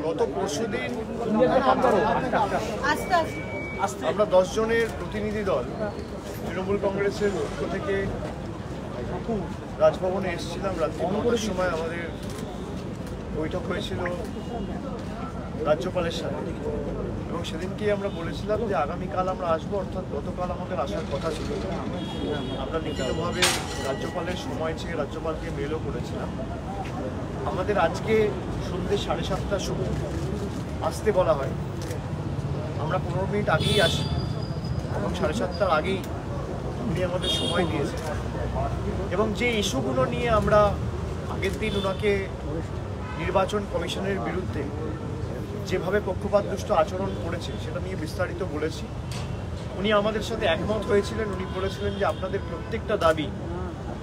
গত পরশুদিন আমরা 10 জনের প্রতিনিধি দল তৃণমূল কংগ্রেসের পক্ষ থেকে রাজভবনে এসেছিলাম। রাত্রি 9টার সময় আমাদের বৈঠক হয়েছিল রাজ্যপালের সাথে, এবং সেদিনকে আমরা বলেছিলাম যে আগামীকাল আমরা আসবো, অর্থাৎ গতকাল আমাদের আসার কথা ছিল। আমরা লিখিতভাবে রাজ্যপালের সময় চেয়ে রাজ্যপালকে মেলও করেছিলাম। আমাদের আজকে সন্ধ্যে 7:30টার সময় আসতে বলা হয়। আমরা 15 মিনিট আগেই আসি এবং 7:30টার আগেই উনি আমাদের সময় দিয়েছেন, এবং যে ইস্যুগুলো নিয়ে আমরা আগের দিন ওনাকে নির্বাচন কমিশনের বিরুদ্ধে যেভাবে পক্ষপাতদুষ্ট আচরণ করেছে সেটা নিয়ে বিস্তারিত বলেছি। উনি আমাদের সাথে একমত হয়েছিলেন। উনি বলেছিলেন যে আপনাদের প্রত্যেকটা দাবি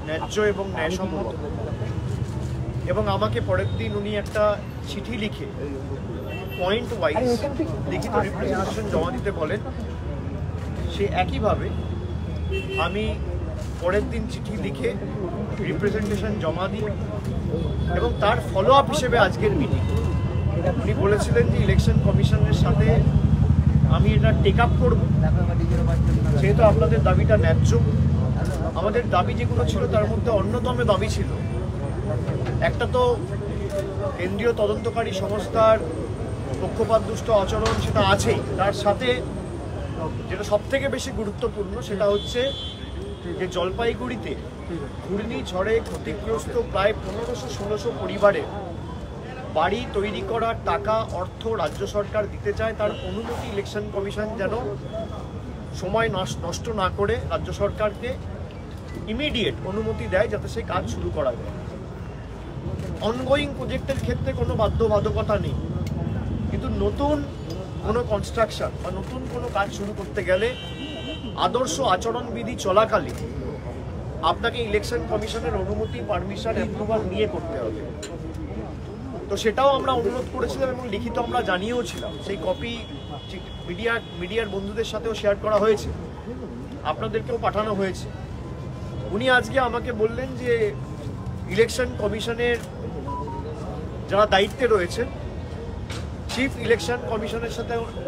ন্যায্য এবং ন্যায়সম্মত, এবং আমাকে পরের দিন উনি একটা চিঠি লিখে পয়েন্ট ওয়াইজ লিখিত রিপ্রেজেন্টেশন জমা দিতে বলেন। সে একইভাবে আমি পরের দিন চিঠি লিখে রিপ্রেজেন্টেশন জমা দিই, এবং তার ফলো আপ হিসেবে আজকের মিটিং। উনি বলেছিলেন যে ইলেকশন কমিশনের সাথে আমি এটা টেক আপ করব, যেহেতু আপনাদের দাবিটা ন্যায্য। আমাদের দাবি যেগুলো ছিল তার মধ্যে অন্যতম দাবি ছিল, একটা তো কেন্দ্রীয় তদন্তকারী সংস্থার পক্ষপাতদুষ্ট আচরণ, সেটা আছেই। তার সাথে যেটা সবথেকে বেশি গুরুত্বপূর্ণ সেটা হচ্ছে যে জলপাইগুড়িতে ঘূর্ণিঝড়ে ক্ষতিগ্রস্ত প্রায় 1500-1600 পরিবারের বাড়ি তৈরি করার টাকা অর্থ রাজ্য সরকার দিতে চায়, তার অনুমতি ইলেকশন কমিশন যেন সময় নষ্ট না করে রাজ্য সরকারকে ইমিডিয়েট অনুমতি দেয়, যাতে সেই কাজ শুরু করা যায়। অনগোয়িং প্রজেক্টের ক্ষেত্রে কোনো বাধ্যবাধকতা নেই, কিন্তু নতুন কোনো কনস্ট্রাকশন বা নতুন কোনো কাজ শুরু করতে গেলে আদর্শ আচরণবিধি চলাকালীন আপনাকে ইলেকশন কমিশনের অনুমতি, পারমিশন, অ্যাপ্রুভাল নিয়ে করতে হবে। তো সেটাও আমরা অনুরোধ করেছিলাম এবং লিখিত আমরা জানিয়েও ছিলাম। সেই কপি মিডিয়ার বন্ধুদের সাথেও শেয়ার করা হয়েছে, আপনাদেরকেও পাঠানো হয়েছে। উনি আজকে আমাকে বললেন যে ইলেকশন কমিশনের যারা দায়িত্বে রয়েছেন, চিফ ইলেকশন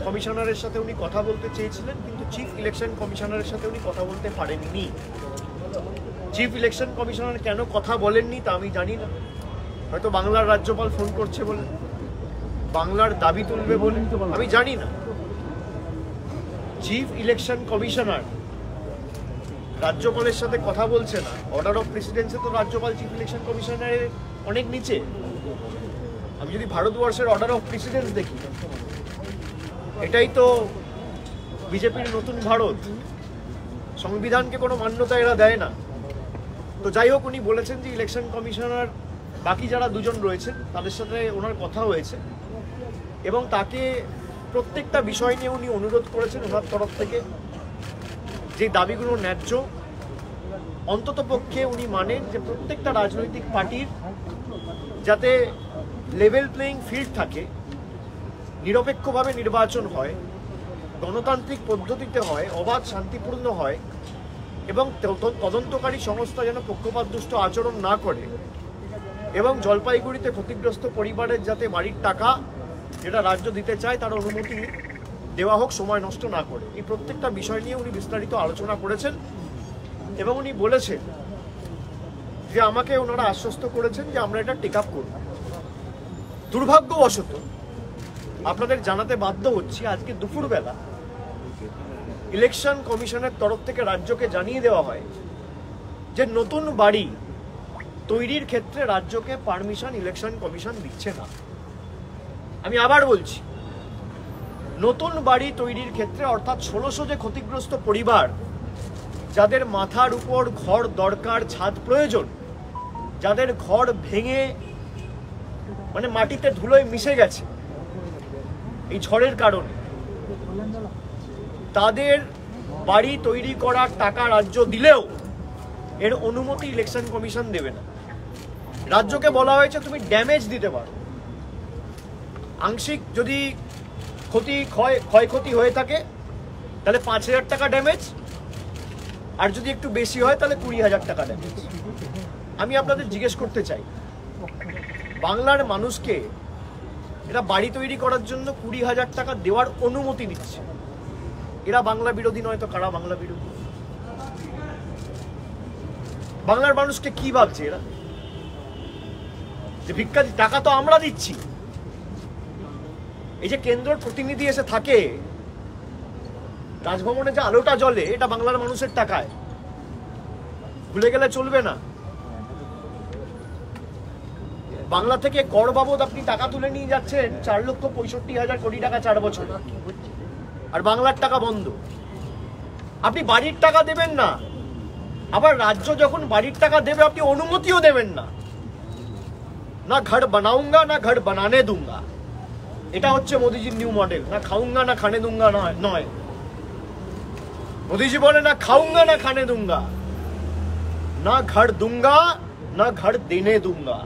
কমিশনারের সাথে উনি কথা বলতে চেয়েছিলেন, কিন্তু চিফ ইলেকশন কমিশনারের সাথে উনি কথা বলতে পারেননি। চিফ ইলেকশন কমিশনার কেন কথা বলেননি তা আমি জানি না। হয়তো বাংলার রাজ্যপাল ফোন করছে বলে, বাংলার দাবি তুলবে বলে, আমি জানি না। চিফ ইলেকশন কমিশনার রাজ্যপালের সাথে কথা বলছে না। অর্ডার অফ প্রেসিডেন্সে তো রাজ্যপাল চিফ ইলেকশন কমিশনারের অনেক নিচে। আমি যদি ভারতবর্ষের অর্ডার অফ প্রেসিডেন্স দেখি, এটাই তো বিজেপির নতুন ভারত। সংবিধানকে কোনো মান্যতা এরা দেয় না। তো যাই হোক, উনি বলেছেন যে ইলেকশন কমিশনার বাকি যারা দুজন রয়েছেন তাদের সাথে ওনার কথা হয়েছে, এবং তাকে প্রত্যেকটা বিষয় নিয়ে উনি অনুরোধ করেছেন ওনার তরফ থেকে যে দাবিগুলো ন্যায্য। অন্ততপক্ষে উনি মানেন যে প্রত্যেকটা রাজনৈতিক পার্টির যাতে লেভেল প্লেইং ফিল্ড থাকে, নিরপেক্ষভাবে নির্বাচন হয়, গণতান্ত্রিক পদ্ধতিতে হয়, অবাধ শান্তিপূর্ণ হয়, এবং তদন্তকারী সংস্থা যেন পক্ষপাতদুষ্ট আচরণ না করে, এবং জলপাইগুড়িতে ক্ষতিগ্রস্ত পরিবারের যাতে বাড়ির টাকা যেটা রাজ্য দিতে চায় তার অনুমতি দেওয়া হোক, সময় নষ্ট না করে। এই প্রত্যেকটা বিষয় নিয়ে উনি বিস্তারিত আলোচনা করেছেন, এবং উনি বলেছেন যে আমাকে ওনারা আশ্বস্ত করেছেন যে আমরা এটা টেক আপ করব। দুর্ভাগ্যবশত আপনাদের জানাতে বাধ্য হচ্ছি, আজকে দুপুরবেলা ইলেকশন কমিশনের তরফ থেকে রাজ্যকে জানিয়ে দেওয়া হয় যে নতুন বাড়ি তৈরির ক্ষেত্রে রাজ্যকে পারমিশন ইলেকশন কমিশন দিচ্ছে না। আমি আবার বলছি, নতুন বাড়ি তৈরির ক্ষেত্রে, অর্থাৎ 1600 যে ক্ষতিগ্রস্ত পরিবার যাদের মাথার উপর ঘর দরকার, ছাদ প্রয়োজন, যাদের ঘর ভেঙে মানে মাটিতে ধুলোয় মিশে গেছে এই ঝড়ের কারণে, তাদের বাড়ি তৈরি করার টাকা রাজ্য দিলেও এর অনুমতি ইলেকশন কমিশন দেবে না। রাজ্যকে বলা হয়েছে তুমি ড্যামেজ দিতে পারো, আংশিক যদি ক্ষয়ক্ষতি হয়ে থাকে তাহলে 5000 টাকা ড্যামেজ, আর যদি একটু বেশি হয় তাহলে 20,000 টাকা ড্যামেজ। আমি আপনাদের জিজ্ঞেস করতে চাই, বাংলার মানুষকে এরা বাড়ি তৈরি করার জন্য 20,000 টাকা দেওয়ার অনুমতি দিচ্ছে, এরা বাংলা বিরোধী নয় তো কারা বাংলা বিরোধী? বাংলার মানুষকে কি ভাবছে এরা, যে ভিক্ষা টাকা তো আমরা দিচ্ছি? এই যে কেন্দ্রের প্রতিনিধি এসে থাকে, রাজভবনে যে আলোটা জ্বলে, এটা বাংলার মানুষের টাকায়, ভুলে গেলে চলবে না। বাংলা থেকে কর বাবদ আপনি টাকা তুলে নিয়ে যাচ্ছেন 4,65,000 কোটি টাকা 4 বছর, আর বাংলার টাকা বন্ধ। আপনি বাড়ির টাকা দেবেন না, আবার রাজ্য যখন বাড়ির টাকা দেবে আপনি অনুমতিও দেবেন না। না ঘর বানাউঙ্গা না ঘর বানানে দুঙ্গা, এটা হচ্ছে মোদিজির নিউ মডেল। না খাউঙ্গা না খানে দুঙ্গা নয়, মোদিজি বলে না খাউঙ্গা না খানে দুঙ্গা, না ঘর দুঙ্গা না ঘর দেনে দুঙ্গা,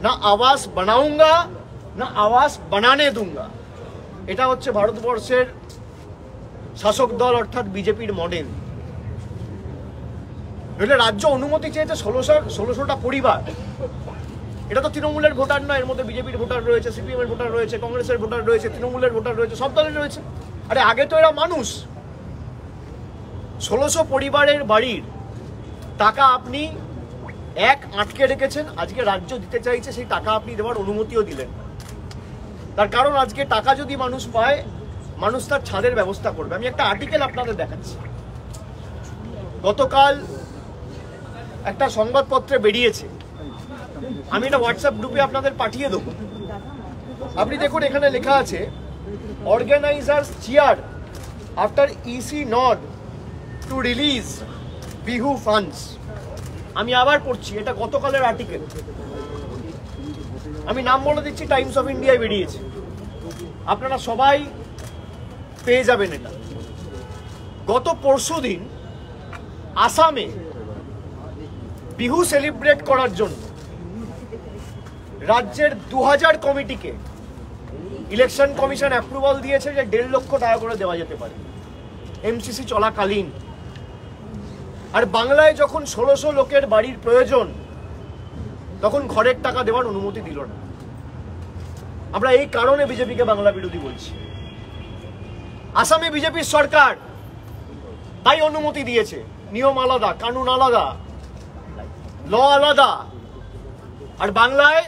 না আবাস বানাউঙ্গা না আবাস বানানে দুঙ্গা। এটা হচ্ছে ভারতবর্ষের শাসক দল অর্থাৎ বিজেপির মডেল। রাজ্য অনুমতি চেয়েছে 1600টা পরিবার, এটা তো তৃণমূলের ভোটার নয়, এর মধ্যে বিজেপির ভোটার রয়েছে, সিপিএম এর ভোটার রয়েছে, কংগ্রেসের ভোটার রয়েছে, তৃণমূলের ভোটার রয়েছে, সব দলের রয়েছে। আরে আগে তো এরা মানুষ। 1600 পরিবারের বাড়ির টাকা আপনি আটকে রেখেছেন, আজকে রাজ্য দিতে চাইছে, সেই টাকা আপনি দেওয়ার অনুমতিও দিলেন না। তার কারণ আজকে টাকা যদি মানুষ পায়, মানুষ তার ছাদের ব্যবস্থা করবে। আমি একটা আর্টিকেল আপনাদের দেখাচ্ছি, গতকাল একটা সংবাদপত্রে বেরিয়েছে, আমি এটা হোয়াটসঅ্যাপ গ্রুপে আপনাদের পাঠিয়ে দেবো। আপনি দেখুন, এখানে লেখা আছে organisers cheer after EC nod to release Bihu funds. আমি আবার পড়ছি, এটা গতকালের আর্টিকেল, আমি নাম বলে দিচ্ছি, টাইমস অফ ইন্ডিয়ায় বেরিয়েছে, আপনারা সবাই পেয়ে যাবেন এটা। গত পরশুদিন আসামে বিহু সেলিব্রেট করার জন্য রাজ্যের 2000 কমিটিকে ইলেকশন কমিশন অ্যাপ্রুভাল দিয়েছে যে 1.5 লক্ষ টাকা করে দেওয়া যেতে পারে এমসিসি চলাকালীন। আর বাংলায় যখন 1600 লোকের বাড়ির প্রয়োজন, তখন ঘরের টাকা দেওয়ার অনুমতি দিল না। আমরা এই কারণে বিজেপিকে বাংলা বিরোধী বলছি। আসামে বিজেপির সরকার তাই অনুমতি দিয়েছে, নিয়ম আলাদা, কানুন আলাদা, ল আলাদা। আর বাংলায়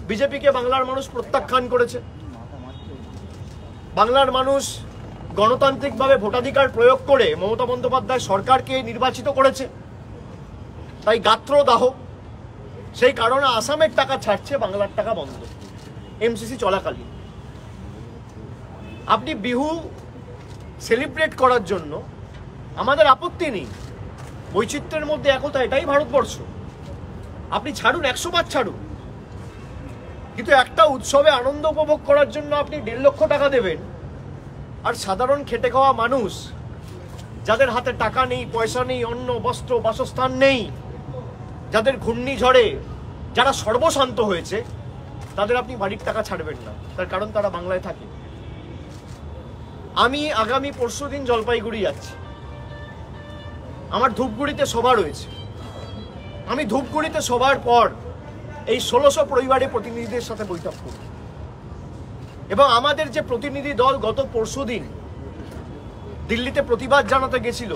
বিজেপিকে বাংলার মানুষ প্রত্যাখ্যান করেছে। বাংলার মানুষ গণতান্ত্রিকভাবে ভোটাধিকার প্রয়োগ করে মমতা বন্দ্যোপাধ্যায় সরকারকে নির্বাচিত করেছে, তাই গাত্রদাহ। সেই কারণে আসামের টাকা ছাড়ছে, বাংলার টাকা বন্ধ এমসিসি চলাকালীন। আপনি বিহু সেলিব্রেট করার জন্য আমাদের আপত্তি নেই, বৈচিত্র্যের মধ্যে একতা, এটাই ভারতবর্ষ। আপনি ছাড়ুন, 100 বার ছাড়ুন, কিন্তু একটা উৎসবে আনন্দ উপভোগ করার জন্য আপনি 1.5 লক্ষ টাকা দেবেন, আর সাধারণ খেটে খাওয়া মানুষ যাদের হাতে টাকা নেই, পয়সা নেই, অন্ন বস্ত্র বাসস্থান নেই, যাদের ঘূর্ণিঝড়ে যারা সর্বশান্ত হয়েছে, তাদের আপনি বাড়ির টাকা ছাড়বেন না। তার কারণ তারা বাংলায় থাকে। আমি আগামী পরশুদিন জলপাইগুড়ি যাচ্ছি, আমার ধূপগুড়িতে সভা রয়েছে। আমি ধূপগুড়িতে সভার পর এই 1600 পরিবারের প্রতিনিধিদের সাথে বৈঠক করব, এবং আমাদের যে প্রতিনিধি দল গত পরশুদিন দিল্লিতে প্রতিবাদ জানাতে গেছিল,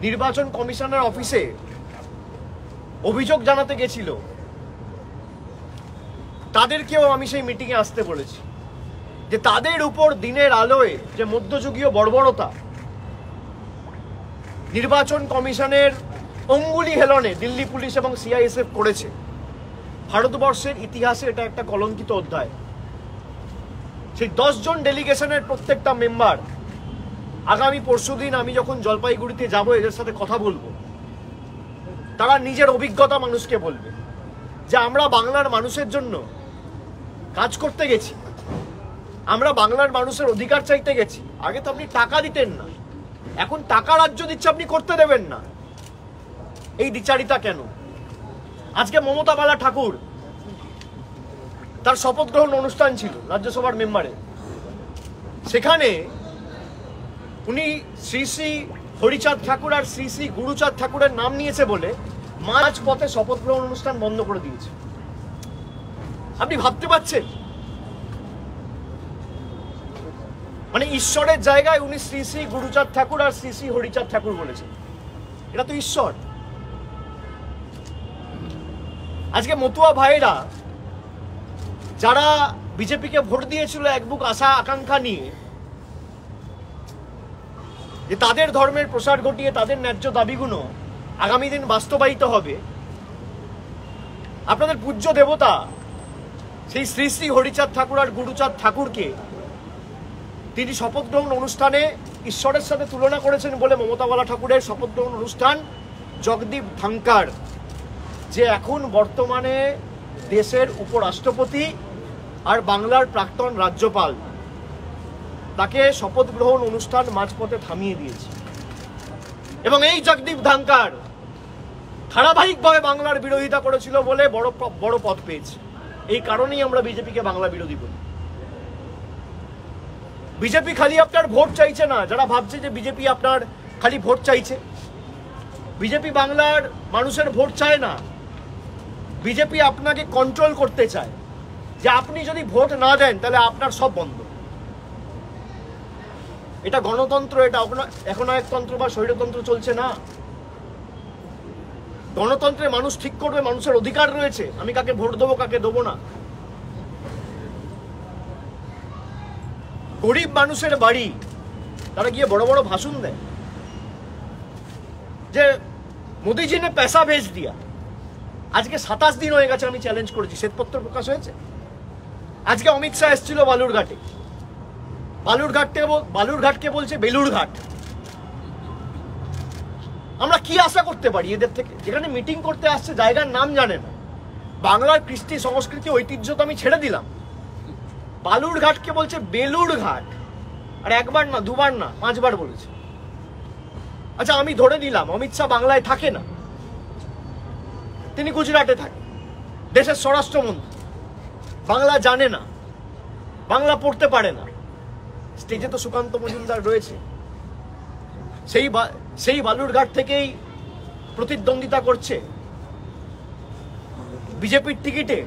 নির্বাচন কমিশনের অফিসে অভিযোগ জানাতে গেছিল, তাদেরকেও আমি সেই মিটিংয়ে আসতে বলেছি, যে তাদের উপর দিনের আলোয় যে মধ্যযুগীয় বর্বরতা, নির্বাচন কমিশনের অঙ্গুলি হেলনে দিল্লি পুলিশ এবং সিআইএসএফ করেছে, ভারতবর্ষের ইতিহাসে এটা একটা কলঙ্কিত অধ্যায়। সেই 10 জন ডেলিগেশনের প্রত্যেকটা মেম্বার আগামী পরশুদিন আমি যখন জলপাইগুড়িতে যাব, এদের সাথে কথা বলবো, তারা নিজের অভিজ্ঞতা মানুষকে বলবে যে আমরা বাংলার মানুষের জন্য কাজ করতে গেছি, আমরা বাংলার মানুষের অধিকার চাইতে গেছি। আগে তো আপনি টাকা দিতেন না, এখন টাকা রাজ্য দিচ্ছে, আপনি করতে দেবেন না। এই দ্বিচারিতা কেন? আজকে মমতা বালা ঠাকুর, তার শপথ গ্রহণ অনুষ্ঠান ছিল রাজ্যসভার মেম্বারে, সেখানে উনি শ্রী শ্রী হরিচাঁদ ঠাকুর আর শ্রী শ্রী গুরুচাঁদ ঠাকুরের নাম নিয়েছে বলে মাঝ পথে শপথ গ্রহণ অনুষ্ঠান বন্ধ করে দিয়েছে। আপনি ভাবতে পারছেন? মানে ঈশ্বরের জায়গায় উনি শ্রী শ্রী গুরুচাঁদ ঠাকুর আর শ্রী শ্রী হরিচাঁদ ঠাকুর বলেছেন। এটা তো ঈশ্বর। আজকে মতুয়া ভাইরা যারা বিজেপিকে ভোট দিয়েছিল এক বুক আশা আকাঙ্ক্ষা নিয়ে, যে তাদের ধর্মের প্রসার ঘটিয়ে তাদের ন্যায্য দাবিগুলো আগামী দিন বাস্তবায়িত হবে, আপনাদের পূজ্য দেবতা সেই শ্রী শ্রী হরিচাঁদ ঠাকুর আর গুরুচাঁদ ঠাকুরকে তিনি শপথ গ্রহণ অনুষ্ঠানে ঈশ্বরের সাথে তুলনা করেছেন বলে মমতাওয়ালা ঠাকুরের শপথ গ্রহণ অনুষ্ঠান জগদীপ ধনখড়, যে এখন বর্তমানে দেশের উপরাষ্ট্রপতি আর বাংলার প্রাক্তন রাজ্যপাল, তাকে শপথ গ্রহণ অনুষ্ঠান মাঝপথে থামিয়ে দিয়েছে। এবং এই জগদীপ ধনখড় ধারাবাহিকভাবে বাংলার বিরোধিতা করেছিল বলে বড় পদ পেয়েছে। এই কারণেই আমরা বিজেপিকে বাংলা বিরোধী বলি। বিজেপি খালি আপনার ভোট চাইছে না। যারা ভাবছে যে বিজেপি আপনার খালি ভোট চাইছে, বিজেপি বাংলার মানুষের ভোট চায় না। বিজেপি আপনাকে কন্ট্রোল করতে চায়, যে আপনি যদি ভোট না দেন তাহলে আপনার সব বন্ধ। এটা গণতন্ত্র, এটা একনায়কতন্ত্র বা স্বৈরতন্ত্র চলছে না। গণতন্ত্রে মানুষ ঠিক করবে, মানুষের অধিকার রয়েছে আমি কাকে ভোট দেবো কাকে দেবো না। গরিব মানুষের বাড়ি তারা গিয়ে বড় বড় ভাষণ দেয় যে মোদিজি নে পয়সা ভেজ দিয়া। আজকে 27 দিন হয়ে গেছে, আমি চ্যালেঞ্জ করেছি, শ্বেতপত্র প্রকাশ হয়েছে। আজকে অমিত শাহ এসেছিল বালুরঘাটে, বালুরঘাটকে বলছে বেলুরঘাট। আমরা কি আশা করতে পারি এদের থেকে? যেখানে মিটিং করতে আসছে জায়গার নাম জানে না। বাংলার কৃষ্টি সংস্কৃতি ঐতিহ্য তো আমি ছেড়ে দিলাম, বালুরঘাটকে বলছে বেলুরঘাট। আর একবার না, দুবার না, 5 বার বলেছে। আচ্ছা, আমি ধরে নিলাম অমিত শাহ বাংলায় থাকে না, তিনি গুজরাটে থাকে, দেশের স্বরাষ্ট্রমন্ত্রী, বাংলা জানে না, বাংলা পড়তে পারে না। স্টেজে তো সুকান্ত মজুমদার রয়েছে, সেই বালুরঘাট থেকেই প্রতিদ্বন্দ্বিতা করছে বিজেপির টিকিটে।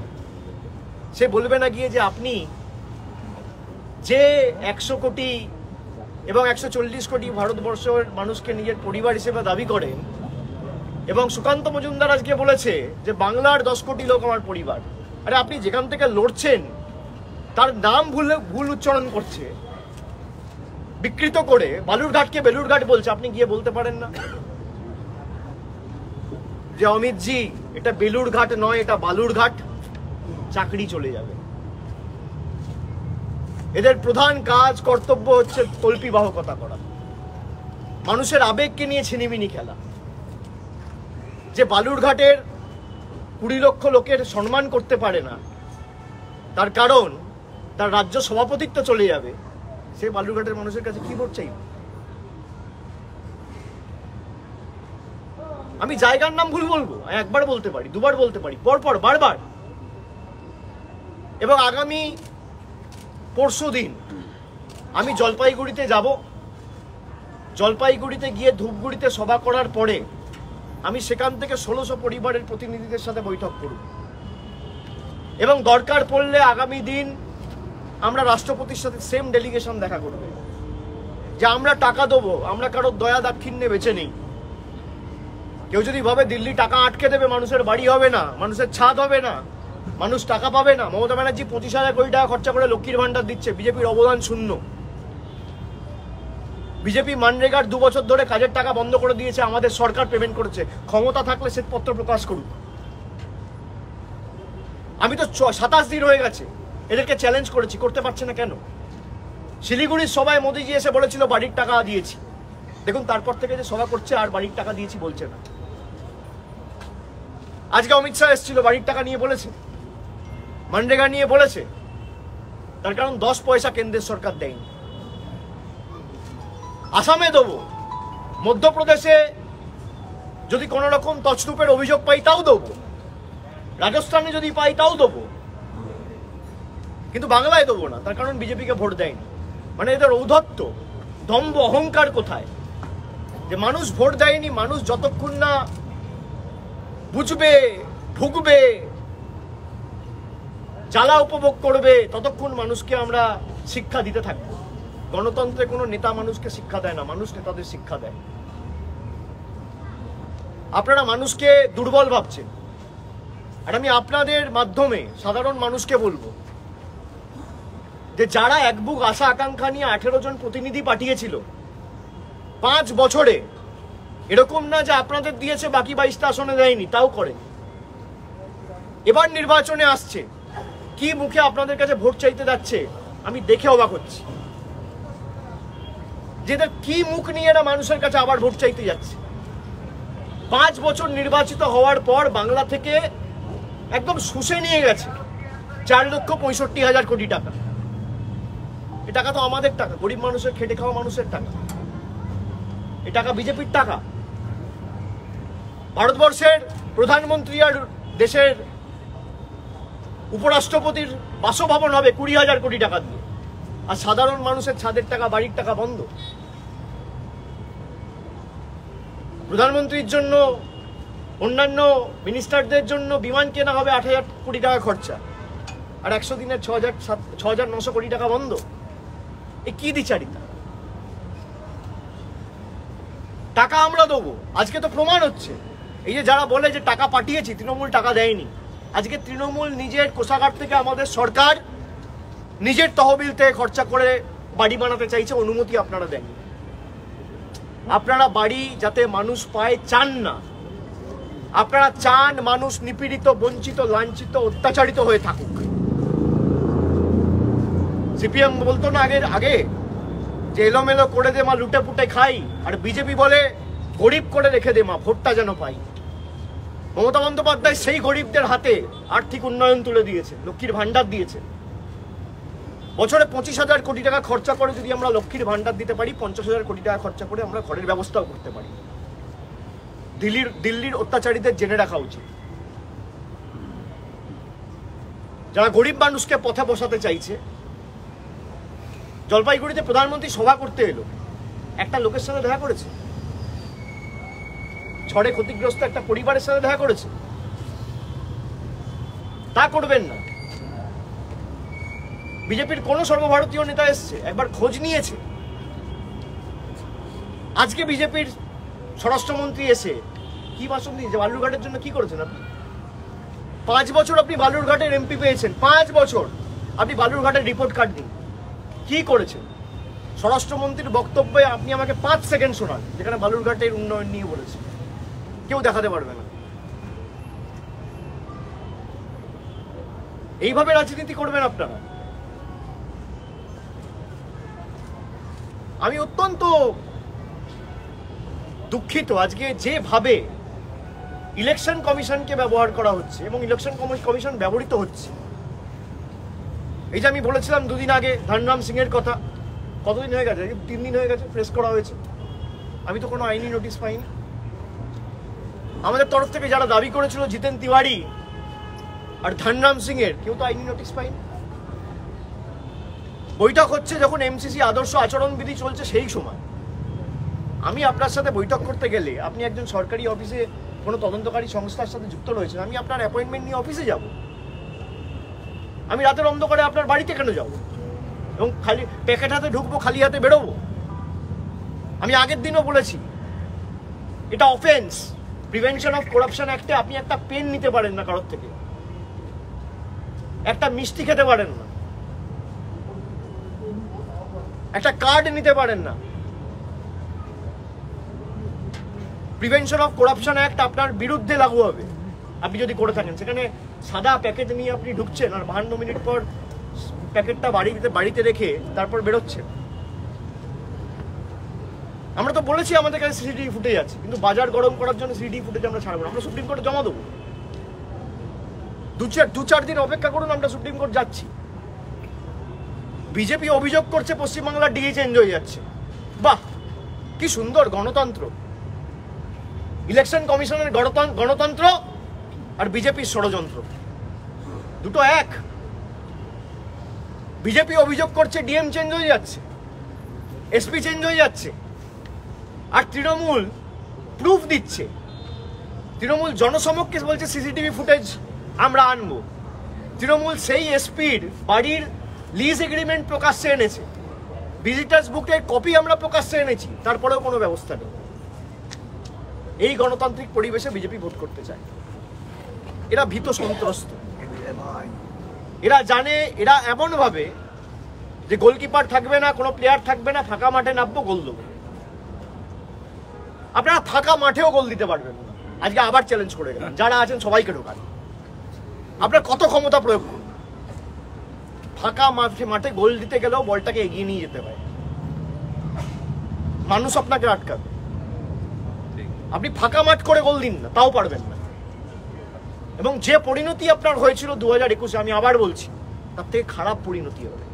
সে বলবে না গিয়ে যে আপনি যে 100 কোটি এবং 140 কোটি ভারতবর্ষের মানুষকে নিজের পরিবার হিসেবে দাবি করেন, এবং সুকান্ত মজুমদার আজকে বলেছে যে বাংলার 10 কোটি লোক আমার পরিবার। আরে আপনি যেখান থেকে লড়ছেন তার নাম ভুল উচ্চারণ করছে, বিকৃত করে বালুরঘাটকে বেলুরঘাট বলছে। আপনি গিয়ে বলতে পারেন না যে অমিতজি এটা বেলুরঘাট নয়, এটা বালুরঘাট? চাকরি চলে যাবে। এদের প্রধান কাজ কর্তব্য হচ্ছে তল্পিবাহকতা করা, মানুষের আবেগকে নিয়ে ছিনিমিনি খেলা। যে বালুরঘাটের 20 লক্ষ লোকের সম্মান করতে পারে না, তার কারণ তার রাজ্য সভাপতিত্ব চলে যাবে, সে বালুরঘাটের মানুষের কাছে কি ভোট চাইবে? আমি জায়গার নাম ভুল বলবো, একবার বলতে পারি, দুবার বলতে পারি, পরপর বারবার। এবং আগামী পরশুদিন আমি জলপাইগুড়িতে যাব। জলপাইগুড়িতে গিয়ে ধূপগুড়িতে সভা করার পরে আমি সেখান থেকে 1600 পরিবারের প্রতিনিধিদের সাথে বৈঠক করব, এবং দরকার পড়লে আগামী দিন আমরা রাষ্ট্রপতির সাথে সেম ডেলিগেশন দেখা করবে, যে আমরা টাকা দেবো, আমরা কারোর দয়া দাক্ষিণ্যে বেঁচে নেই। কেউ যদি ভাবে দিল্লি টাকা আটকে দেবে, মানুষের বাড়ি হবে না, মানুষের ছাদ হবে না, মানুষ টাকা পাবে না। মমতা ব্যানার্জি 25,000 কোটি টাকা খরচা করে লক্ষ্মীর ভান্ডার দিচ্ছে, বিজেপির অবদান শূন্য। বিজেপি মানরেগার 2 বছর ধরে কাজের টাকা বন্ধ করে দিয়েছে, আমাদের সরকার পেমেন্ট করেছে। ক্ষমতা থাকলে শ্বেতপত্র প্রকাশ করুক। আমি তো 27 দিন হয়ে গেছে এদেরকে চ্যালেঞ্জ করেছি, করতে পারছে না কেন? শিলিগুড়ির সভায় মোদিজি এসে বলেছিল বাড়ির টাকা দিয়েছি, দেখুন তারপর থেকে যে সভা করছে আর বাড়ির টাকা দিয়েছি বলছে না। আজকে অমিত শাহ এসেছিল, বাড়ির টাকা নিয়ে বলেছে, মানরেগা নিয়ে বলেছে, তার কারণ 10 পয়সা কেন্দ্রের সরকার দেয়নি। আসামে দেবো, মধ্যপ্রদেশে যদি কোনো রকম তছরূপের অভিযোগ পাই তাও দেবো, রাজস্থানে যদি পাই তাও দেবো, কিন্তু বাংলায় দেবো না। তার কারণ বিজেপিকে ভোট দেয়নি। মানে এদের ঔদ্ধত্য, দম্ভ, অহংকার কোথায়? যে মানুষ ভোট দেয়নি, মানুষ যতক্ষণ না বুঝবে, ঢুকবে, জ্বালা উপভোগ করবে, ততক্ষণ মানুষকে আমরা শিক্ষা দিতে থাকবো। গণতন্ত্রে কোনো নেতা মানুষকে শিক্ষা দেয় না, মানুষ নেতাদের শিক্ষা দেয়। আপনারা মানুষকে দুর্বল ভাবছেন, আর আমি আপনাদের মাধ্যমে সাধারণ মানুষকে বলবো যে যারা এক বুক আশা আকাঙ্ক্ষা নিয়ে 18 জন প্রতিনিধি পাঠিয়েছিল 5 বছরে, এরকম না যে আপনাদের দিয়েছে বাকি 22টা আসনে দেয়নি, তাও করে। এবার নির্বাচনে আসছে, কি মুখে আপনাদের কাছে ভোট চাইতে যাচ্ছে আমি দেখে অবাক হচ্ছি। যেদের কি মুখ নিয়ে এরা মানুষের কাছে আবার ভোট চাইতে যাচ্ছে। 5 বছর নির্বাচিত হওয়ার পর বাংলা থেকে একদম শুষে নিয়ে গেছে 4,65,000 কোটি টাকা। এ টাকা তো আমাদের টাকা, গরিব মানুষের, খেটে খাওয়া মানুষের টাকা। এ টাকা বিজেপির টাকা। ভারতবর্ষের প্রধানমন্ত্রী আর দেশের উপরাষ্ট্রপতির বাসভবন হবে 20,000 কোটি টাকা দিয়ে, আর সাধারণ মানুষের ছাদের টাকা, বাড়ির টাকা বন্ধ। প্রধানমন্ত্রীর জন্য, অন্যান্য মিনিস্টারদের জন্য বিমান কেনা হবে 8,000 কোটি টাকা খরচা, আর 100 দিনের 6,900 কোটি টাকা বন্ধ। এ কি দ্বিচারিতা? টাকা আমরা দেবো, আজকে তো প্রমাণ হচ্ছে। এই যে যারা বলে যে টাকা পাঠিয়েছি, তৃণমূল টাকা দেয়নি, আজকে তৃণমূল নিজের কোষাগার থেকে, আমাদের সরকার নিজের তহবিল থেকে খরচা করে বাড়ি বানাতে চাইছে, অনুমতি আপনারা দেননি। আপনারা বাড়ি যাতে মানুষ পায় চান না, আপনারা চান মানুষ নিপীড়িত, বঞ্চিত, লাঞ্ছিত, অত্যাচারিত হয়ে থাকুক। সিপিএম বলতো না আগে যে এলোমেলো করে দে মা, লুটে পুটে খাই, আর বিজেপি বলে গরিব করে রেখে দে মা, ভোটটা যেন পাই। মমতা বন্দ্যোপাধ্যায় সেই গরিবদের হাতে আর্থিক উন্নয়ন তুলে দিয়েছে, লক্ষ্মীর ভান্ডার দিয়েছে। বছরে 25,000 কোটি টাকা খরচা করে যদি আমরা লক্ষ্মীর ভান্ডার দিতে পারি, 50,000 কোটি টাকা খরচা করে আমরা ঘরের ব্যবস্থাও করতে পারি। দিল্লির অত্যাচারীদের জেনে রাখা উচিত। যারা গরিব মানুষকে পথে বসাতে চাইছে, জলপাইগুড়িতে প্রধানমন্ত্রী সভা করতে এলো, একটা লোকের সাথে দেখা করেছে? ঝড়ে ক্ষতিগ্রস্ত একটা পরিবারের সাথে দেখা করেছে? তা করবেন না। বিজেপির কোন সর্বভারতীয় নেতা এসছে, একবার খোঁজ নিয়েছে? আজকে বিজেপির স্বরাষ্ট্রমন্ত্রী এসে কি ভাষণ দিয়েছে? বালুরঘাটের জন্য কি করেছেন আপনি? 5 বছর আপনি বালুরঘাটের এমপি পেয়েছেন, 5 বছর আপনি বালুরঘাটের রিপোর্ট কার্ড দিন, কি করেছেন? স্বরাষ্ট্রমন্ত্রীর বক্তব্যে আপনি আমাকে 5 সেকেন্ড শোনান যেখানে বালুরঘাটের উন্নয়ন নিয়ে বলেছে, কেউ দেখাতে পারবে না। এইভাবে রাজনীতি করবেন আপনারা? আমি অত্যন্ত দুঃখিত আজকে যেভাবে ইলেকশন কমিশনকে ব্যবহার করা হচ্ছে এবং ইলেকশন কমিশন ব্যবহৃত হচ্ছে। এই যে আমি বলেছিলাম 2 দিন আগে ধনরাম সিং এর কথা, কতদিন হয়ে গেছে? 3 দিন হয়ে গেছে প্রেস করা হয়েছে, আমি তো কোনো আইনি নোটিশ পাইনি। আমাদের তরফ থেকে যারা দাবি করেছিল জিতেন তিওয়ারি আর ধনরাম সিং এর, কেউ তো আইনি নোটিশ পাইনি। বৈঠক হচ্ছে যখন এমসিসি আদর্শ আচরণবিধি চলছে সেই সময়। আমি আপনার সাথে বৈঠক করতে গেলে, আপনি একজন সরকারি অফিসে কোনো তদন্তকারী সংস্থার সাথে যুক্ত রয়েছেন, আমি আপনার অ্যাপয়েন্টমেন্ট নিয়ে অফিসে যাব? আমি রাতের অন্ধকারে আপনার বাড়িতে কেন যাব? এবং খালি প্যাকেট হাতে ঢুকবো, খালি হাতে বেরোবো? আমি আগের দিনও বলেছি এটা অফেন্স। প্রিভেনশন অফ করাপশন অ্যাক্টে আপনি একটা পেন নিতে পারেন না কারোর থেকে, একটা মিষ্টি খেতে পারেন না, একটা কার্ড নিতে পারেন না। প্রিভেনশন অফ করাপশন অ্যাক্ট আপনার বিরুদ্ধে লাগু হবে আপনি যদি করে থাকেন। সেখানে সাদা প্যাকেট নিয়ে আপনি ঢুকছেন আর 52 মিনিট পর প্যাকেটটা বাড়িতে রেখে তারপর বেরোচ্ছেন। আমরা তো বলেছি আমাদের কাছে সিসিটিভি ফুটেজ আছে, কিন্তু বাজার গরম করার জন্য সিসিটিভি ফুটেজ আমরা ছাড়বো না, আমরা সুপ্রিম কোর্টে জমা দেবো। 2-4 দিন অপেক্ষা করুন, আমরা সুপ্রিম কোর্ট যাচ্ছি। বিজেপি অভিযোগ করছে পশ্চিমবাংলার ডিএ চেঞ্জ হয়ে যাচ্ছে। বাহ, কি সুন্দর গণতন্ত্র! ইলেকশন কমিশনের গণতন্ত্র আর বিজেপির ষড়যন্ত্র দুটো এক। বিজেপি অভিযোগ করছে ডিএম চেঞ্জ হয়ে যাচ্ছে, এসপি চেঞ্জ হয়ে যাচ্ছে, আর তৃণমূল প্রুফ দিচ্ছে, তৃণমূল জনসমক্ষে বলছে সিসিটিভি ফুটেজ আমরা আনবো। তৃণমূল সেই এসপির বাড়ির লিজ এগ্রিমেন্ট প্রকাশ্যে এনেছে, ভিজিটার্স বুকের কপি আমরা প্রকাশ্যে এনেছি, তারপরেও কোনো ব্যবস্থা নেই। এই গণতান্ত্রিক পরিবেশে বিজেপি ভোট করতে চায়। এরা ভীত সন্ত্রস্ত, এরা জানে, এরা এমন ভাবে যে গোলকিপার থাকবে না, কোনো প্লেয়ার থাকবে না, ফাঁকা মাঠে নামবো, গোল দেবো। আপনারা ফাঁকা মাঠেও গোল দিতে পারবেন না। আজকে আবার চ্যালেঞ্জ করে গেলেন, যারা আছেন সবাইকে ঢোকান। আপনার কত ক্ষমতা প্রয়োগ করুন, ফাঁকা মাঠে গোল দিতে গেলেও বলটাকে এগিয়ে নিয়ে যেতে হয়, মানুষ আপনাকে আটকাবে। আপনি ফাঁকা মাঠ করে গোল দিন না, তাও পারবেন না। এবং যে পরিণতি আপনার হয়েছিল 2021-এ, আমি আবার বলছি, তার থেকে খারাপ পরিণতি হবে।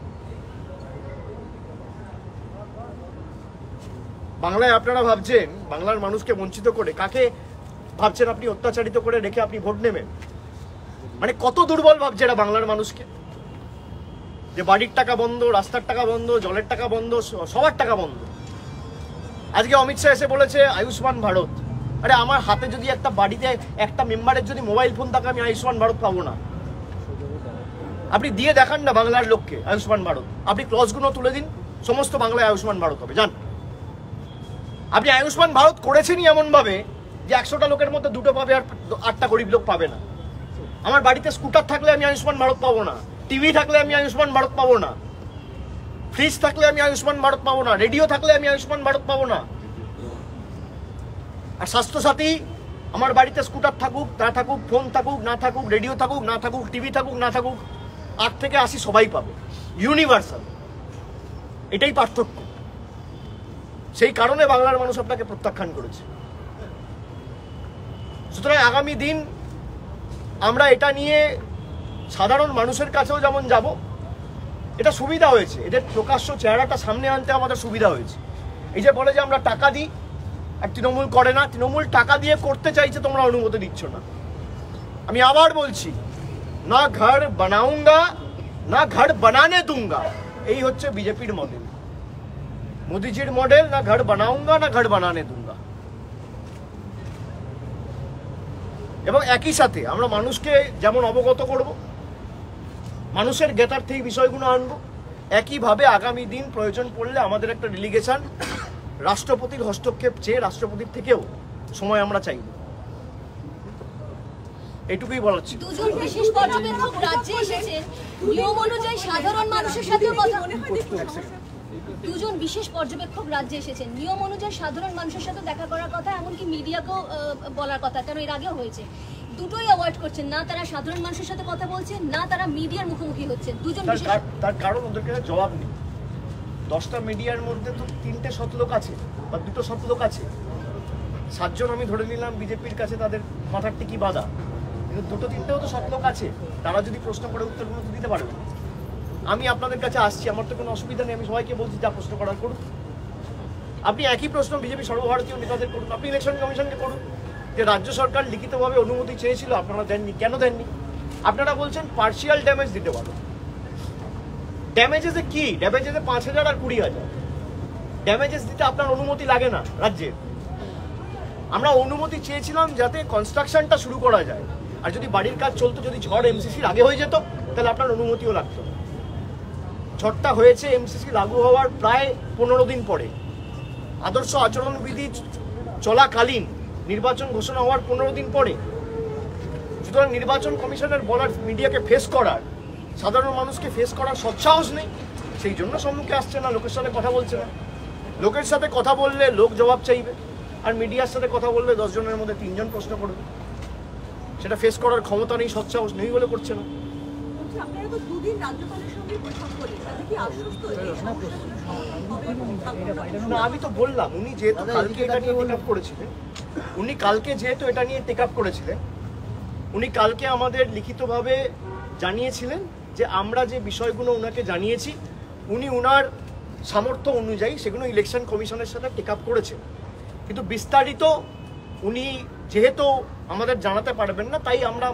বাংলায় আপনারা ভাবছেন বাংলার মানুষকে বঞ্চিত করে, কাকে ভাবছেন আপনি অত্যাচারিত করে রেখে আপনি ভোট নেবেন? মানে কত দুর্বল ভাবছে এরা বাংলার মানুষকে, যে বাড়ির টাকা বন্ধ, রাস্তার টাকা বন্ধ, জলের টাকা বন্ধ, সবার টাকা বন্ধ। আজকে অমিত শাহ এসে বলেছে আয়ুষ্মান ভারত। আরে আমার হাতে যদি একটা বাড়িতে একটা মেম্বারের যদি মোবাইল ফোন থাকে, আমি আয়ুষ্মান ভারত পাবো না? আপনি দিয়ে দেখান না বাংলার লোককে আয়ুষ্মান ভারত, আপনি ক্লজগুলো তুলে দিন, সমস্ত বাংলায় আয়ুষ্মান ভারত হবে। জান, আপনি আয়ুষ্মান ভারত করেছেনই এমন ভাবে যে 100টা লোকের মধ্যে 2টো পাবে আর 8টা গরিব লোক পাবে না। আমার বাড়িতে স্কুটার থাকলে আমি আয়ুষ্মান ভারত পাবো না, টিভি থাকলে আমি আয়ুষ্মান ভারত পাবো না, ফ্রিজ থাকলে আমি আয়ুষ্মান ভারত পাবো না, রেডিও থাকলে আমি আয়ুষ্মান ভারত পাবো না। আর স্বাস্থ্যসাথী, আমার বাড়িতে স্কুটার থাকুক না থাকুক, ফোন থাকুক না থাকুক, রেডিও থাকুক না থাকুক, টিভি থাকুক না থাকুক, 8 থেকে 80 সবাই পাবে, ইউনিভার্সাল। এটাই পার্থক্য। সেই কারণে বাংলার মানুষ আপনাকে প্রত্যাখ্যান করেছে। সুতরাং আগামী দিন আমরা এটা নিয়ে সাধারণ মানুষের কাছেও যেমন যাব, এটা সুবিধা হয়েছে, এদের প্রকাশ্য চেহারাটা সামনে আনতে আমাদের সুবিধা হয়েছে। এই যে বলে যে আমরা টাকা দিই আর তৃণমূল করে না, তৃণমূল টাকা দিয়ে করতে চাইছে, তোমরা অনুমতি দিচ্ছ না। আমি আবার বলছি, না ঘর বানাউঙ্গা না ঘর বানানে দুঙ্গা, এই হচ্ছে বিজেপির মডেল, মোদিজির মডেল। না ঘর বানাউঙ্গা না ঘর বানানে দুঙ্গা। এবং একই সাথে আমরা মানুষকে যেমন অবগত করব, মানুষের জ্ঞাতার্থে এই বিষয়গুলো আনবো, একইভাবে আগামী দিন প্রয়োজন পড়লে আমাদের একটা ডেলিগেশন রাষ্ট্রপতির হস্তক্ষেপ চেয়ে রাষ্ট্রপতির থেকেও সময় আমরা চাইব। এইটুকুই বলার ছিল। দুজন বিশেষ পর্যবেক্ষক রাজ্যে এসেছেন, নিয়ম অনুযায়ী সাধারণ মানুষের সাথেও কথা দুজন বিশেষ পর্যবেক্ষক রাজ্যে এসেছেন, নিয়ম অনুযায়ী সাধারণ মানুষের সাথে দেখা করার কথা, এমনকি মিডিয়াকেও বলার কথা, কারণ এর আগেও হয়েছে। দুটোই অ্যাভয়েড করছেন, না তারা সাধারণ মানুষের সাথে কথা বলছেন, না তারা মিডিয়ার মুখোমুখি হচ্ছেন। দুজন তার কারণ ওদের কাছে জবাব নেই। 10টা মিডিয়ার মধ্যে তো 3টে সৎলোক আছে বা 2টো সৎলোক আছে, 7 জন আমি ধরে নিলাম বিজেপির কাছে তাদের মাথার টিকি বাঁধা, কিন্তু 2-3টেও তো সৎলোক আছে, তারা যদি প্রশ্ন করে উত্তরগুলো তো দিতে পারবে। আমি আপনাদের কাছে আসছি, আমার তো কোনো অসুবিধা নেই, আমি সবাইকে বলছি যা প্রশ্ন করার করুন। আপনি একই প্রশ্ন বিজেপি সর্বভারতীয় নেতাদের করুন, আপনি ইলেকশন কমিশনকে করুন, যে রাজ্য সরকার লিখিতভাবে অনুমতি চেয়েছিল, আপনারা দেননি, কেন দেননি? আপনারা বলছেন পার্সিয়াল ড্যামেজ দিতে পারো। ড্যামেজেসে কি? ড্যামেজেসে 5,000 আর 20,000 ড্যামেজেস দিতে আপনার অনুমতি লাগে না রাজ্যের। আমরা অনুমতি চেয়েছিলাম যাতে কনস্ট্রাকশনটা শুরু করা যায়, আর যদি বাড়ির কাজ চলতো, যদি ঝড় এমসিসির আগে হয়ে যেত, তাহলে আপনার অনুমতিও লাগতো। ঝড়টা হয়েছে এমসিসি লাগু হওয়ার প্রায় 15 দিন পরে, আদর্শ আচরণবিধি চলাকালীন, নির্বাচন ঘোষণা হওয়ার 15 দিন পরে। সুতরাং নির্বাচন কমিশনের বলার, মিডিয়াকে ফেস করার, সাধারণ মানুষকে ফেস করার সৎসাহস নেই, সেই জন্য সম্মুখে আসছে না, লোকের সাথে কথা বলছে না। লোকের সাথে কথা বললে লোক জবাব চাইবে, আর মিডিয়ার সাথে কথা বললে 10 জনের মধ্যে 3 জন প্রশ্ন করবে। সেটা ফেস করার ক্ষমতা নেই, সৎসাহস নেই বলে করছে না। না, আমি তো বললাম, উনি যেহেতু কালকে এটা নিয়ে টেক আপ করেছিলেন, উনি কালকে আমাদের লিখিতভাবে জানিয়েছিলেন যে আমরা যে বিষয়গুলো ওনাকে জানিয়েছি, উনি ওনার সামর্থ্য অনুযায়ী সেগুলো ইলেকশন কমিশনের সাথে টেক আপ করেছেন। কিন্তু বিস্তারিত উনি যেহেতু আমাদের জানাতে পারবেন না, তাই আমরা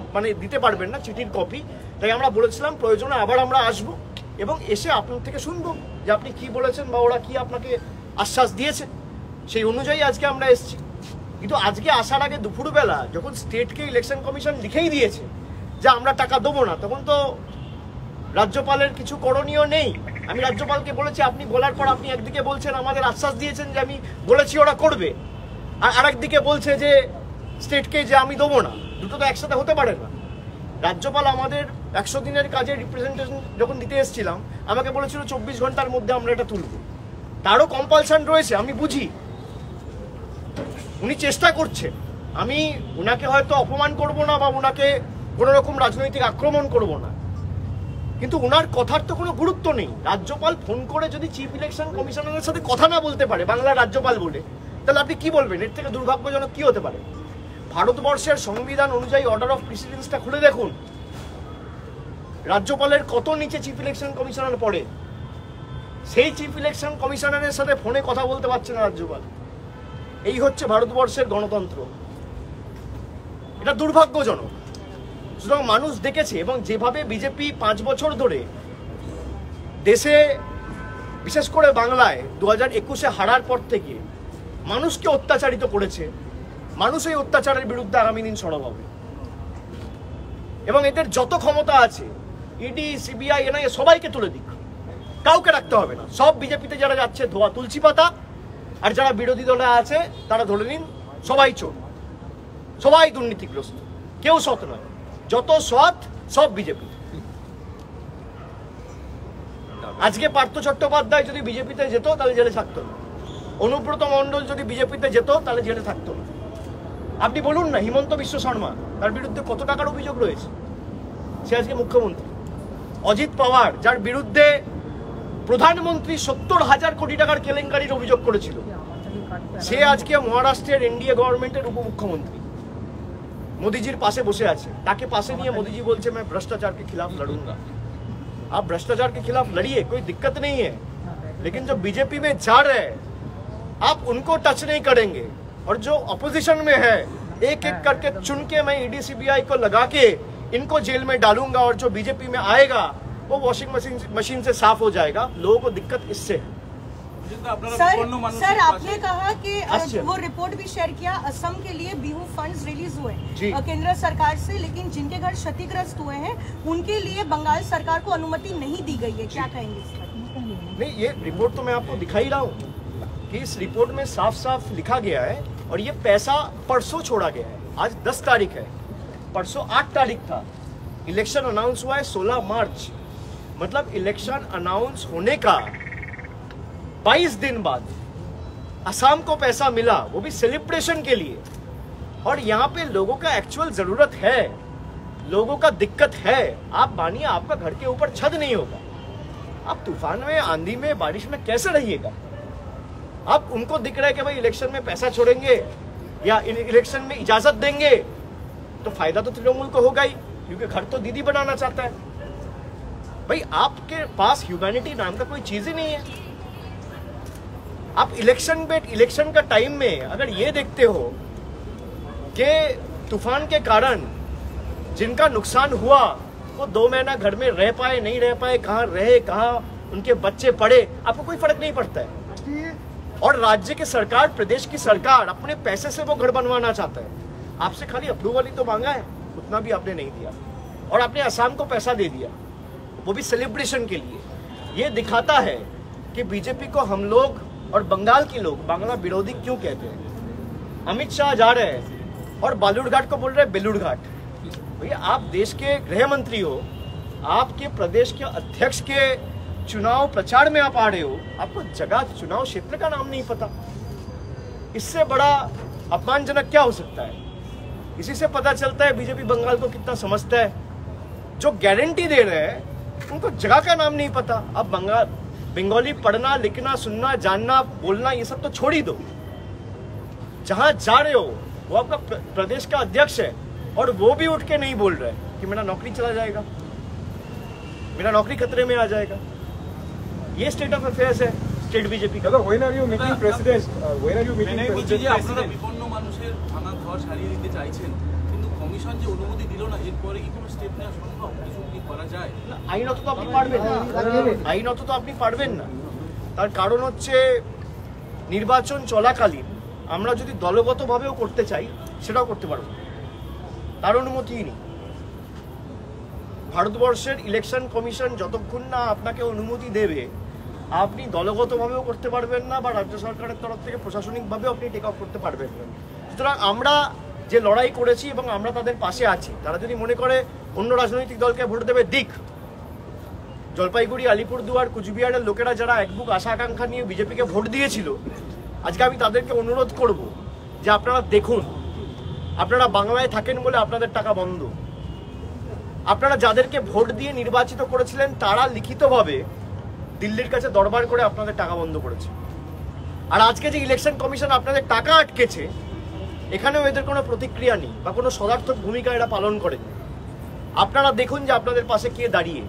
দিতে পারবেন না চিঠির কপি, তাই আমরা বলেছিলাম প্রয়োজনে আবার আমরা আসবো এবং এসে আপনার থেকে শুনবো যে আপনি কি বলেছেন বা ওরা কি আপনাকে আশ্বাস দিয়েছে। সেই অনুযায়ী আজকে আমরা এসেছি। কিন্তু আজকে আসার আগে দুপুরবেলা যখন স্টেটকে ইলেকশন কমিশন লিখেই দিয়েছে যে আমরা টাকা দেবো না, তখন তো রাজ্যপালের কিছু করণীয় নেই। আমি রাজ্যপালকে বলেছি, আপনি বলার পর আপনি একদিকে বলছেন আমাদের আশ্বাস দিয়েছেন যে আমি বলেছি ওরা করবে, আর আরেকদিকে বলছে যে স্টেটকে যে আমি দেবো না। দুটো তো একসাথে হতে পারে না। রাজ্যপাল আমাদের 100 দিনের কাজে রিপ্রেজেন্টেশন যখন দিতে এসেছিলাম আমাকে বলেছিল 24 ঘন্টার মধ্যে আমরা এটা তুলব। তারও কম্পালশন রয়েছে, আমি বুঝি। উনি চেষ্টা করছেন, আমি উনাকে হয়তো অপমান করব না বা উনাকে কোনো রকম রাজনৈতিক আক্রমণ করব না, কিন্তু উনার কথার তো কোনো গুরুত্ব নেই। রাজ্যপাল ফোন করে যদি চিফ ইলেকশন কমিশনারের সাথে কথা না বলতে পারে বাংলার রাজ্যপাল বলে, তাহলে আপনি কি বলবেন? এর থেকে দুর্ভাগ্যজনক কি হতে পারে? ভারতবর্ষের সংবিধান অনুযায়ী অর্ডার অফ প্রিসিডেন্সটা খুলে দেখুন, রাজ্যপালের কত নিচে চিফ ইলেকশন কমিশনার পড়ে। সেই চিফ ইলেকশন কমিশনারের সাথে ফোনে কথা বলতে পারছে না রাজ্যপাল। এই হচ্ছে ভারতবর্ষের গণতন্ত্র। এটা দুর্ভাগ্যজনক। সুতরাং মানুষ দেখেছে, এবং যেভাবে বিজেপি 5 বছর ধরে দেশে, বিশেষ করে বাংলায় 2021-এ হারার পর থেকে মানুষকে অত্যাচারিত করেছে, মানুষ এই অত্যাচারের বিরুদ্ধে আগামী দিন সরব হবে। এবং এদের যত ক্ষমতা আছে, ইডি, সিবিআই, এনআইএ সবাইকে তুলে দিক, কাউকে রাখতে হবে না। সব বিজেপিতে যারা যাচ্ছে ধোয়া তুলসী পাতা, আর যারা বিরোধী দলে আছে তারা ধরে নিন সবাই চোর, সবাই দুর্নীতিগ্রস্ত, কেউ সৎ নয়। যত সৎ সব বিজেপি। আজকে পার্থ চট্টোপাধ্যায় যদি বিজেপিতে যেত তাহলে জেলে থাকতো না, অনুব্রত মণ্ডল যদি বিজেপিতে যেত তাহলে জেলে থাকতো না। আপনি বলুন না, হিমন্ত বিশ্ব শর্মা, তার বিরুদ্ধে কত টাকার অভিযোগ রয়েছে, সে আজকে মুখ্যমন্ত্রী। অজিত পাওয়ার, যার বিরুদ্ধে প্রধানমন্ত্রী 70,000 কোটি টাকার কেলেঙ্কারির অভিযোগ করেছিল, সে আজকে মহারাষ্ট্রের এনডিএ গভর্নমেন্টের উপমুখ্যমন্ত্রী, মোদীজির পাশে বসে আছে। তাকে পাশে নিয়ে মোদীজি বলছে मैं भ्रष्टाचार के खिलाफ लड़ूंगा। आप भ्रष्टाचार के खिलाफ लड़िए, कोई दिक्कत नहीं है, लेकिन जो बीजेपी में जा रहे हैं आप उनको टच नहीं करेंगे, और जो अपोजिशन में है एक एक करके चुन के मैं ईडी सीबीआई को लगा के इनको जेल में डालूंगा, और जो बीजेपी में आएगा वो वॉशिंग मशीन से साफ हो जाएगा। लोगों को दिक्कत इससे है। सर आपने कहा कि वो रिपोर्ट भी शेयर किया, असम के लिए बिहू फंड्स रिलीज हुए केंद्र सरकार से, लेकिन जिनके घर क्षतिग्रस्त हुए हैं उनके लिए बंगाल सरकार को अनुमति नहीं दी गई है, क्या कहेंगे इस पर? नहीं, ये रिपोर्ट तो मैं आपको दिखा ही रहा हूँ कि इस रिपोर्ट में साफ साफ लिखा गया है, और ये पैसा परसों छोड़ा गया है। आज 10 तारीख है, परसों 8 तारीख था। इलेक्शन अनाउंस हुआ है 16 मार्च, मतलब इलेक्शन अनाउंस होने का 22 दिन बाद असम को पैसा मिला, वो भी सेलिब्रेशन के लिए। और यहाँ पे लोगों का एक्चुअल जरूरत है, लोगों का दिक्कत है। आप मानिए आपका घर के ऊपर छत नहीं होगा, आप तूफान में, आंधी में, बारिश में कैसे रहिएगा? आप उनको दिख रहा है कि भाई इलेक्शन में पैसा छोड़ेंगे या इलेक्शन में इजाजत देंगे, तो फायदा तो तृणमूल को होगा ही, क्योंकि घर तो दीदी बनाना चाहता है। भाई आपके पास ह्यूमैनिटी नाम का कोई चीज ही नहीं है। आप इलेक्शन का टाइम में अगर ये देखते हो कि तूफान के कारण जिनका नुकसान हुआ वो 2 महीना घर में रह पाए, नहीं रह पाए, कहाँ रहे, कहाँ उनके बच्चे पढ़े, आपको कोई फर्क नहीं पड़ता है। और राज्य की सरकार, प्रदेश की सरकार अपने पैसे से वो घर बनवाना चाहता है। आपसे खाली अप्रूवल ही तो मांगा है, उतना भी आपने नहीं दिया, और आपने असम को पैसा दे दिया, वो भी सेलिब्रेशन के लिए। ये दिखाता है कि बीजेपी को हम लोग और बंगाल के लोग बांग्ला विरोधी क्यों कहते हैं। अमित शाह जा रहे हैं और बालूर घाट को बोल रहे हैं बेलूर घाट। भैया आप देश के गृह मंत्री हो, आपके प्रदेश के अध्यक्ष के चुनाव प्रचार में आप आ रहे हो, आपको जगह, चुनाव क्षेत्र का नाम नहीं पता। इससे बड़ा अपमानजनक क्या हो सकता है? इसी से पता चलता है बीजेपी बंगाल को कितना समझता है। जो गारंटी दे रहे हैं उनको जगह का नाम नहीं पता। अब बंगाली पढ़ना, लिखना, सुनना, जानना, बोलना, ये सब तो छोड़ ही दो। जहां जा रहे हो वो आपका प्रदेश का अध्यक्ष है, और वो भी उठ के नहीं बोल रहे कि मेरा नौकरी चला जाएगा, मेरा नौकरी खतरे में आ जाएगा। ये स्टेट ऑफ अफेयर्स है स्टेट बीजेपी का। when are you meeting president? When are you meeting president? আপনারা বিপন্ন মানুষের ভাঙা ঘর সারিয়ে দিতে চাইছেন, কিন্তু কমিশন যে অনুমতি দিল না, এরপরে কি কোনো স্টেপ নেওয়া সম্ভব? কিছু কি করা যায়? আইনত তো আপনি পারবেন না, আইনত তো আপনি পারবেন না। তার কারণ হচ্ছে নির্বাচন চলাকালীন আমরা যদি দলগতভাবেও করতে চাই সেটাও করতে পারবো, তার অনুমতিই নেই। ভারতবর্ষের ইলেকশন কমিশন যতক্ষণ না আপনাকে অনুমতি দেবে আপনি দলগতভাবেও করতে পারবেন না, বা রাজ্য সরকারের তরফ থেকে প্রশাসনিকভাবেও আপনি টেক অফ করতে পারবেন না। সুতরাং আমরা যে লড়াই করেছি এবং আমরা তাদের পাশে আছি, তারা যদি মনে করে অন্য রাজনৈতিক দলকে ভোট দেবে দিক। জলপাইগুড়ি, আলিপুরদুয়ার, কুচবিহারের লোকেরা যারা একবুক আশা আকাঙ্ক্ষা নিয়ে বিজেপিকে ভোট দিয়েছিল, আজকে আমি তাদেরকে অনুরোধ করব যে আপনারা দেখুন, আপনারা বাংলায় থাকেন বলে আপনাদের টাকা বন্ধ। আপনারা যাদেরকে ভোট দিয়ে নির্বাচিত করেছিলেন তারা লিখিতভাবে দিল্লির কাছে দরবার করে আপনাদের টাকা বন্ধ করেছে। আর আজকে যে ইলেকশন কমিশন আপনাদের টাকা আটকেছে, এখানেও এদের কোনো প্রতিক্রিয়া নেই বা কোনো সদার্থক ভূমিকা এরা পালন করেন। আপনারা দেখুন যে আপনাদের পাশে কে দাঁড়িয়ে।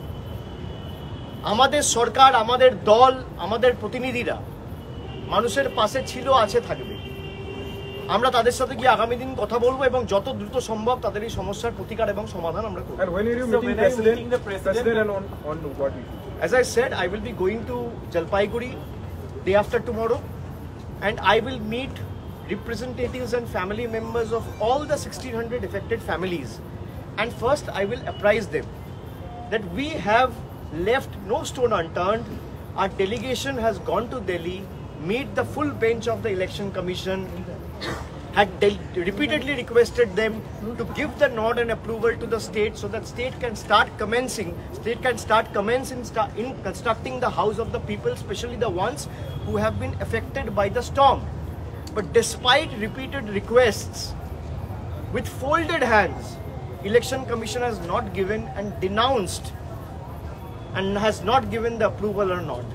আমাদের সরকার, আমাদের দল, আমাদের প্রতিনিধিরা মানুষের পাশে ছিল, আছে, থাকবে। আমরা তাদের সাথে গিয়ে আগামী দিন কথা বলবো এবং যত দ্রুত সম্ভব তাদের এই সমস্যার প্রতিকার এবং সমাধান আমরা করব। And when are you meeting the president and on what issue? As I said, I will be going to Jalpaiguri day after tomorrow, and I will meet representatives and family members of all the 1600 affected families. And first I will apprise them that we have left no stone unturned. Our delegation has gone to Delhi, meet the full bench of the Election Commission, had repeatedly requested them to give the nod and approval to the state so that state can start commencing in constructing the house of the people, especially the ones who have been affected by the storm. But despite repeated requests, with folded hands, Election Commission has not given and denounced and has not given the approval or not.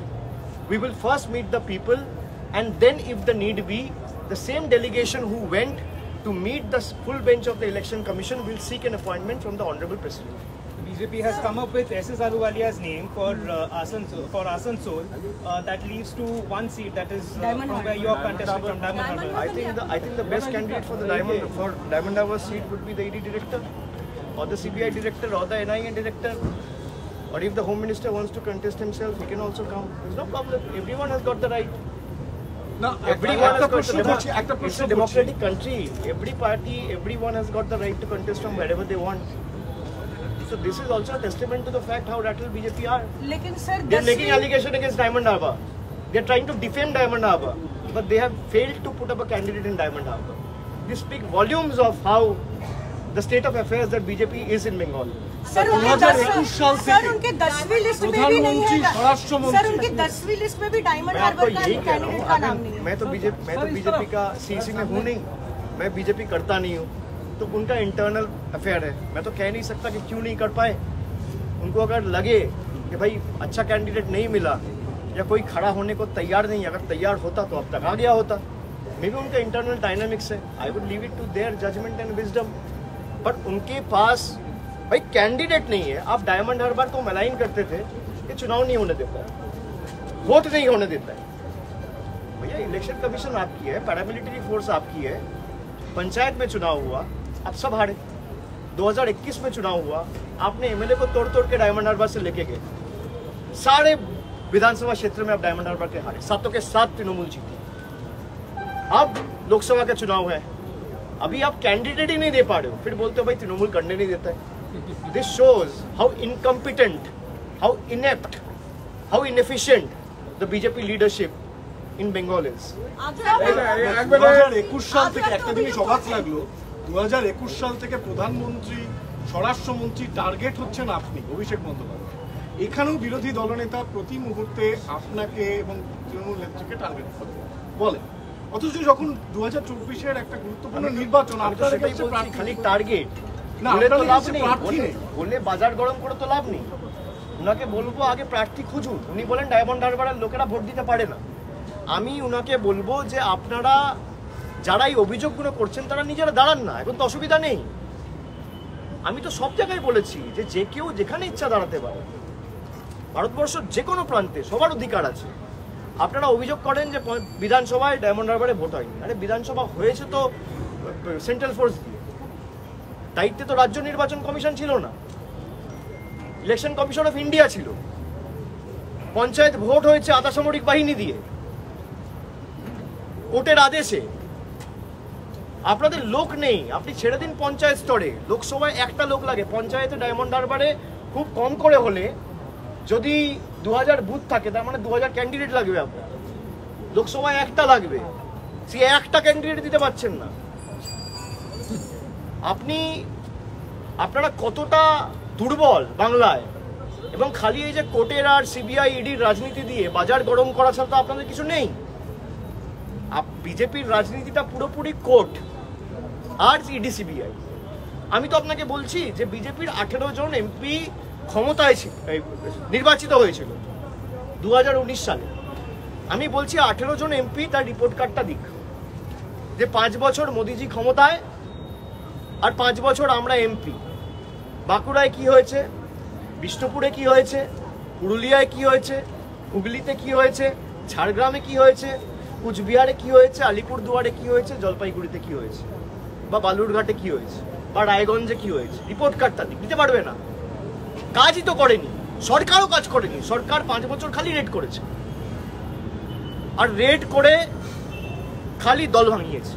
We will first meet the people, and then if the need be, the same delegation who went to meet the full bench of the Election Commission will seek an appointment from the Honorable President. BJP has come up with S.S. Ahluwalia's name for Asansol. That leads to one seat, that is from where you are contesting from Diamond Harbour. I think the best candidate for the Diamond Harbour seat would be the ED director, or the CBI director, or the NIA director. Or if the Home Minister wants to contest himself, he can also come. There's no problem. Everyone has got the right. Everyone has got the right. It's a democratic country. Every party, everyone has got the right to contest from wherever they want. So this is also a testament to the fact how rattled BJP are. लेकिन sir They're making allegation against Diamond Harbour. They're trying to defame Diamond Harbour, but they have failed to put up a candidate in Diamond Harbour. This speaks volumes of how the state of affairs that BJP is in Bengal. Sir उनके 10वीं list में भी नहीं है। Sir उनकी 10वीं list में भी डायमंड हार्बर का कैंडिडेट का नाम नहीं है। मैं तो बीजेपी का सीसी में हूँ नहीं, मैं बीजेपी करता नहीं हूँ, तो उनका इंटरनल अफेयर है। मैं तो कह नहीं सकता कि क्यों नहीं कर पाए। उनको अगर लगे कि भाई अच्छा कैंडिडेट नहीं मिला या कोई खड़ा होने को तैयार नहीं, अगर तैयार होता तो अब तक आ गया होता। मे बी उनका इंटरनल डायनामिक्स है। I would leave it to their judgment and wisdom. But उनके पास भाई कैंडिडेट नहीं है। आप डायमंड हार्बर को मलाइन करते थे, ये चुनाव नहीं होने देता है, वोट नहीं होने देता है। भैया इलेक्शन कमीशन आपकी है, पैरामिलिट्री फोर्स आपकी है। पंचायत में चुनाव हुआ, आप सब हारे। 2021 में चुनाव हुआ, आपने एमएलए को तोड़ तोड़ के डायमंड हार्बर से लेके गए। सारे विधानसभा क्षेत्र में आप डायमंड हार्बर के हारे, 7 के 7 तृणमूल जीती। अब लोकसभा का चुनाव है, अभी आप कैंडिडेट ही नहीं दे पा रहे हो, फिर बोलते हो भाई तृणमूल करने नहीं देता है। This shows how incompetent, how inept, how inefficient the BJP leadership in Bengal is. 2021 সাল থেকে একটা জিনিস অবাক লাগলো, 2021 সাল থেকে প্রধানমন্ত্রী, স্বরাষ্ট্রমন্ত্রী টার্গেট হচ্ছেন আপনি, অভিষেক বন্দ্যোপাধ্যায়। এখানেও বিরোধী দলনেতা প্রতি মুহূর্তে আপনাকে এবং তৃণমূল নেত্রীকে টার্গেট করে বলে, অথচ যখন 2024-এর একটা গুরুত্বপূর্ণ নির্বাচন আপনার কাছে খালি টার্গেট না, বলে তো লাভ নেই, প্রার্থী নেই, বলে বাজার গরম করে তো লাভ নেই। ওনাকে বলবো আগে প্রার্থী খুঁজুন। উনি বলেন ডায়মন্ড হারবারের লোকেরা ভোট দিতে পারে না। আমি উনাকে বলবো যে আপনারা যারা এই অভিযোগগুলো করছেন তারা নিজেরা দাঁড়ান না, এখন তো অসুবিধা নেই। আমি তো সব জায়গায় বলেছি যে যে কেউ যেখানে ইচ্ছা দাঁড়াতে পারে, ভারতবর্ষের যে কোনো প্রান্তে সবার অধিকার আছে। আপনারা অভিযোগ করেন যে বিধানসভায় ডায়মন্ড হারবারে ভোট হয়নি। আরে বিধানসভা হয়েছে তো সেন্ট্রাল ফোর্স দিয়ে, দায়িত্বে তো রাজ্য নির্বাচন কমিশন ছিল না, ইলেকশন কমিশন অফ ইন্ডিয়া ছিল। পঞ্চায়েত ভোট হয়েছে আধা সামরিক বাহিনী দিয়ে। কোর্টের আদেশে আপনাদের লোক নেই, আপনি ছেড়ে দিন পঞ্চায়েত স্তরে, লোকসভায় একটা লোক লাগে, পঞ্চায়েতে ডায়মন্ড হারবারে খুব কম করে হলে যদি 2000 বুথ থাকে তার মানে 2000 ক্যান্ডিডেট লাগবে, আপনার লোকসভায় একটা লাগবে, সে একটা ক্যান্ডিডেট দিতে পারছেন না। আপনারা কতটা দুর্বল বাংলায়, এবং খালি এই যে কোর্টের আর সিবিআই ইডির রাজনীতি দিয়ে বাজার গরম করা ছাড়া তো আপনাদের কিছু নেই। বিজেপির রাজনীতিটা পুরোপুরি কোর্ট আর ইডি সিবিআই। আমি তো আপনাকে বলছি যে বিজেপির 18 জন এমপি ক্ষমতায় নির্বাচিত হয়েছিল 2019 সালে। আমি বলছি 18 জন এমপি তার রিপোর্ট কার্ডটা দিক, যে 5 বছর মোদিজি ক্ষমতায় আর 5 বছর আমরা এমপি। বাঁকুড়ায় কি হয়েছে, বিষ্ণুপুরে কি হয়েছে, পুরুলিয়ায় কি হয়েছে, হুগলিতে কি হয়েছে, ঝাড়গ্রামে কি হয়েছে, কুচবিহারে কি হয়েছে, আলিপুরদুয়ারে কি হয়েছে, জলপাইগুড়িতে কি হয়েছে, বা বালুরঘাটে কি হয়েছে, বা রায়গঞ্জে কি হয়েছে, রিপোর্ট কার্ডটা দিতে পারবে না। কাজই তো করেনি, সরকারও কাজ করেনি। সরকার 5 বছর খালি রেড করেছে, আর রেড করে খালি দল ভাঙিয়েছে।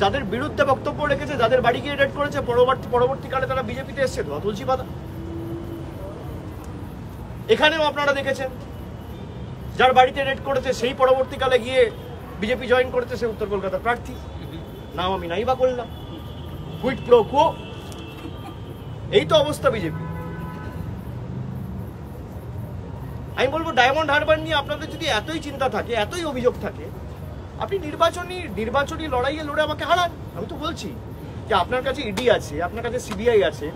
যাদের বিরুদ্ধে বক্তব্য রেখেছে, যাদের বাড়ি গিয়ে রেড করেছে, পরবর্তীকালে তারা বিজেপিতে এসছে, তো তুলসী পাতা। এখানেও আপনারা দেখেছেন যার বাড়িতে রেড করেছে সেই পরবর্তীকালে গিয়ে বিজেপি জয়েন করেছে, সে উত্তর কলকাতার প্রার্থী। নাম আমি নাই বা করলাম, কুইট প্রো কো। এই তো অবস্থা বিজেপি। আমি বলবো ডায়মন্ড হারবার নিয়ে আপনাদের যদি এতই চিন্তা থাকে, এতই অভিযোগ থাকে, আপনি নির্বাচনী লড়াইয়ে লড়ে আমাকে হারান। আমি তো বলছি যে আপনার কাছে ইডি আছে, আপনার কাছে সিবিআই আছে,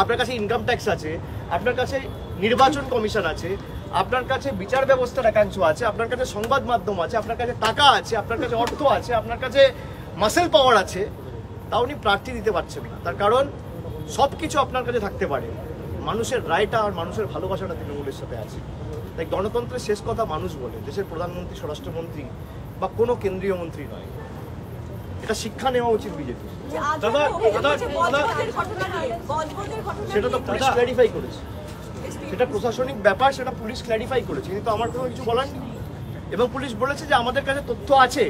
আপনার কাছে ইনকাম ট্যাক্স আছে, আপনার কাছে নির্বাচন কমিশন আছে, আপনার কাছে বিচার ব্যবস্থার একাংশ আছে, আপনার কাছে সংবাদ মাধ্যম আছে, আপনার কাছে টাকা আছে, আপনার কাছে অর্থ আছে, আপনার কাছে মাসেল পাওয়ার আছে, তাও উনি প্রার্থী দিতে পারছেন না। তার কারণ সব কিছু আপনার কাছে থাকতে পারে, মানুষের রায়টা আর মানুষের ভালোবাসাটা তৃণমূলের সাথে আছে। তাই গণতন্ত্রের শেষ কথা মানুষ বলে, দেশের প্রধানমন্ত্রী, স্বরাষ্ট্রমন্ত্রী বা কোনো কেন্দ্রীয় মন্ত্রী নয়। এটা শিক্ষা নেওয়া উচিত বিজেপি। সেটা তো পুলিশ ক্ল্যারিফাই করেছে, সেটা প্রশাসনিক ব্যাপার, সেটা পুলিশ ক্ল্যারিফাই করেছে, কিন্তু আমার কোনো কিছু বলার নেই। এবং পুলিশ বলেছে যে আমাদের কাছে তথ্য আছে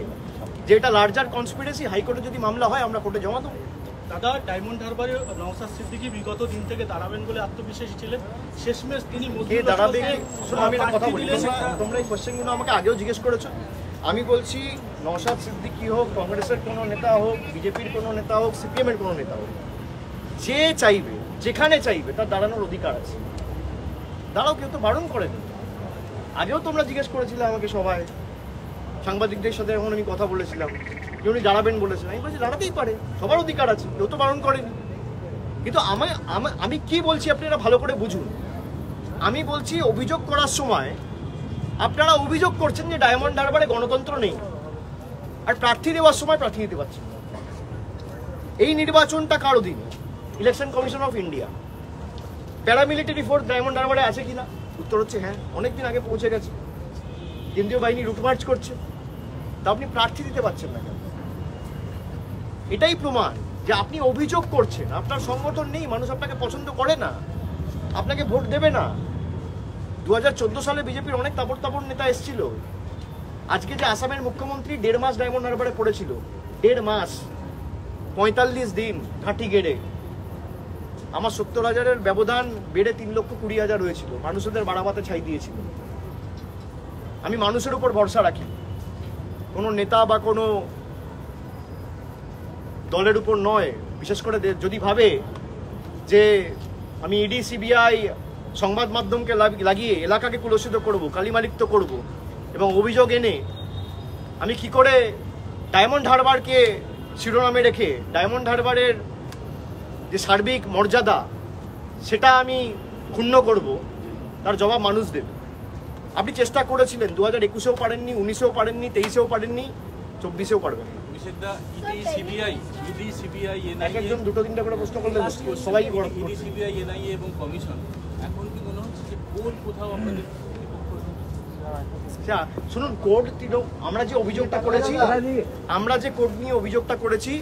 যে এটা লার্জার কনস্পিরেসি, হাইকোর্টে যদি মামলা হয় আমরা কোর্টে জমা দেবো। দাদা, ডায়মন্ড হারবারে নওশাদ সিদ্দিকী বিগত দিন থেকে দাঁড়াবেন বলে আত্মবিশ্বাসী ছিলেন, শেষমেশ তিনি দাঁড়াবে। আমি একটা কথা বলি, তোমরা এই কোশ্চেনগুলো আমাকে আগেও জিজ্ঞেস করেছো। আমি বলছি নওশাদ সিদ্দিকী হোক, কংগ্রেসের কোনো নেতা হোক, বিজেপির কোনো নেতা হোক, সিপিএমের কোনো নেতা হোক, যে চাইবে, যেখানে চাইবে তার দাঁড়ানোর অধিকার আছে। দাঁড়াও, কেউ তো বারণ করেনি। আগেও তোমরা জিজ্ঞেস করেছিলে আমাকে, সবাই সাংবাদিকদের সাথে এখন আমি কথা বলেছিলাম যে উনি দাঁড়াবেন বলেছেন। আমি বলছি দাঁড়াতেই পারে, সবার অধিকার আছে, কেউ তো বারণ করেনি। কিন্তু আমি কি বলছি আপনারা ভালো করে বুঝুন। আমি বলছি অভিযোগ করার সময় আপনারা অভিযোগ করছেন যে ডায়মন্ড হারবারে গণতন্ত্র নেই, আর প্রার্থী দেওয়ার সময় প্রার্থী দিতে পারছেন না। এই নির্বাচনটা কার অধীন? Election commission of India. Paramilitary force Diamond হারবারে আছে কিনা? উত্তর হচ্ছে হ্যাঁ, অনেকদিন আগে পৌঁছে গেছে। কেন্দ্রীয় বাহিনী রুটমার্চ করছে, তা আপনি প্রার্থী দিতে পারছেন না কেন? এটাই প্রমাণ যে আপনি অভিযোগ করছেন, আপনার সংগঠন নেই, মানুষ আপনাকে পছন্দ করে না, আপনাকে ভোট দেবে না। 2014 সালে বিজেপির অনেক তাবড় নেতা এসেছিল। আজকে যে আসামের মুখ্যমন্ত্রী 1.5 মাস ডায়মন্ড হারবারে পড়েছিল, 1.5 মাস, 45 দিন ঘাঁটি গেড়ে। আমার 70,000-এর ব্যবধান বেড়ে 3,20,000 হয়েছিল। মানুষদের বাড়াবাতে ছাই দিয়েছিল। আমি মানুষের উপর ভরসা রাখি, কোনো নেতা বা কোনো দলের উপর নয়। বিশেষ করে যদি ভাবে যে আমি ইডি সিবিআই সংবাদ মাধ্যমকে লাগিয়ে এলাকাকে কুলসিত করব, কালিমালিপ্ত করব, এবং অভিযোগ এনে আমি কি করে ডায়মন্ড হারবারকে শিরোনামে রেখে ডায়মন্ড হারবারের যে সার্বিক মর্যাদা সেটা আমি ক্ষুণ্ণ করব, তার জবাব মানুষ দেবে। আপনি চেষ্টা করেছিলেন, 2021-এও পারেননি, 19-এও পারেননি, 23-এও পারেননি, 24-এও পারবেন না। একজন দুটো তিনটা করে প্রশ্ন করলে সবাই সিবিআই, এনআইএ এবং কমিশন এখন কি মনে হচ্ছে যে কোর্ট কোথাও আপনাদের? শুনুন, কোর্ট আমরা যে অভিযোগটা করেছি, আমরা যে কোর্ট নিয়ে অভিযোগটা করেছি,